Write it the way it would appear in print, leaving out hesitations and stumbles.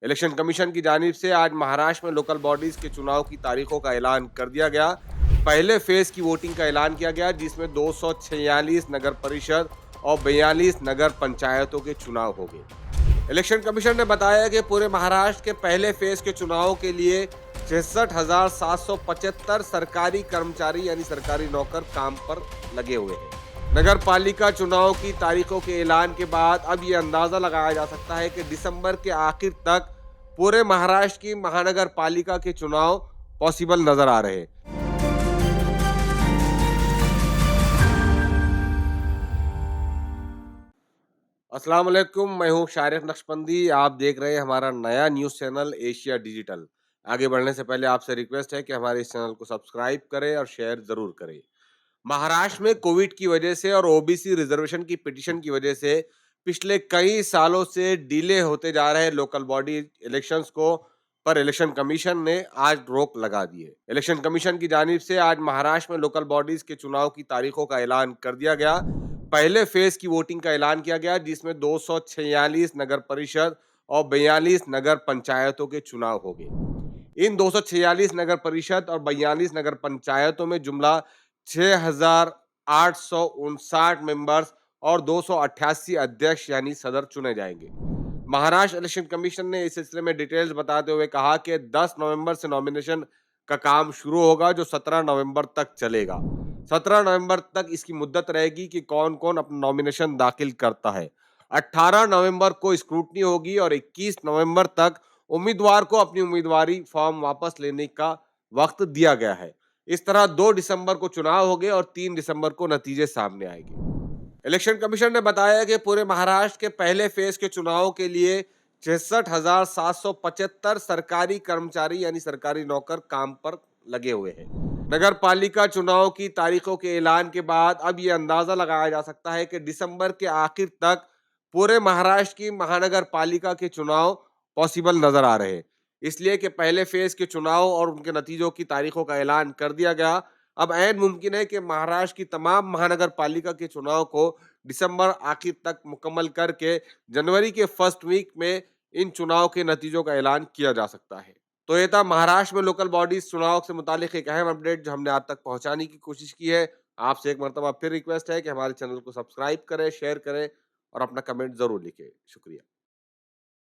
Election commission की जानिब से आज महाराष्ट्र में लोकल बॉडीज के चुनाव की तारीखों का ऐलान कर दिया गया। पहले फेज की वोटिंग का ऐलान किया गया, जिसमें 246 नगर परिषद और 42 नगर पंचायतों के चुनाव होंगे। इलेक्शन कमीशन ने बताया कि पूरे महाराष्ट्र के पहले फेज के चुनाव के लिए 66,775 सरकारी कर्मचारी यानी सरकारी नौकर काम पर लगे हुए हैं। नगर पालिका चुनाव की तारीखों के ऐलान के बाद अब यह अंदाजा लगाया जा सकता है कि दिसंबर के आखिर तक पूरे महाराष्ट्र की महानगर पालिका के चुनाव पॉसिबल नजर आ रहे हैं। अस्सलाम वालेकुम, मैं हूँ शारिफ नक्शबंदी। आप देख रहे हैं हमारा नया न्यूज़ चैनल एशिया डिजिटल। आगे बढ़ने से पहले आपसे रिक्वेस्ट है कि हमारे इस चैनल को सब्सक्राइब करें और शेयर ज़रूर करें। महाराष्ट्र में कोविड की वजह से और ओबीसी रिजर्वेशन की पिटीशन की वजह से पिछले कई सालों से डिले होते जा रहे लोकल बॉडी इलेक्शंस को पर इलेक्शन कमीशन ने आज रोक लगा दी है। इलेक्शन कमीशन की जानिब से आज महाराष्ट्र में लोकल बॉडीज के चुनाव की तारीखों का ऐलान कर दिया गया। पहले फेज की वोटिंग का ऐलान किया गया, जिसमें 246 नगर परिषद और 42 नगर पंचायतों के चुनाव होंगे। इन 246 नगर परिषद और 42 नगर पंचायतों में जुमला 6,859 मेंबर्स और 288 अध्यक्ष यानी सदर चुने जाएंगे। महाराष्ट्र इलेक्शन कमीशन ने इस सिलसिले में डिटेल्स बताते हुए कहा कि 10 नवंबर से नॉमिनेशन का काम शुरू होगा, जो 17 नवंबर तक चलेगा। 17 नवंबर तक इसकी मुद्दत रहेगी कि कौन कौन अपना नॉमिनेशन दाखिल करता है। 18 नवंबर को स्क्रूटनी होगी और 21 नवंबर तक उम्मीदवार को अपनी उम्मीदवारी फॉर्म वापस लेने का वक्त दिया गया है। इस तरह 2 दिसंबर को चुनाव होंगे और 3 दिसंबर को नतीजे सामने आएंगे। इलेक्शन कमीशन ने बताया कि पूरे महाराष्ट्र के पहले फेज के चुनाव के लिए 66,775 सरकारी कर्मचारी यानी सरकारी नौकर काम पर लगे हुए हैं। नगर पालिका चुनाव की तारीखों के ऐलान के बाद अब यह अंदाजा लगाया जा सकता है कि दिसंबर के आखिर तक पूरे महाराष्ट्र की महानगर पालिका के चुनाव पॉसिबल नजर आ रहे हैं। इसलिए कि पहले फेज के चुनाव और उनके नतीजों की तारीखों का ऐलान कर दिया गया। अब ऐन मुमकिन है कि महाराष्ट्र की तमाम महानगर पालिका के चुनाव को दिसंबर आखिर तक मुकम्मल करके जनवरी के फर्स्ट वीक में इन चुनाव के नतीजों का ऐलान किया जा सकता है। तो ये था महाराष्ट्र में लोकल बॉडीज चुनाव से मुतालिक एक अहम अपडेट जो हमने आप तक पहुंचाने की कोशिश की है। आपसे एक मरतबा फिर रिक्वेस्ट है कि हमारे चैनल को सब्सक्राइब करें, शेयर करें और अपना कमेंट जरूर लिखें। शुक्रिया।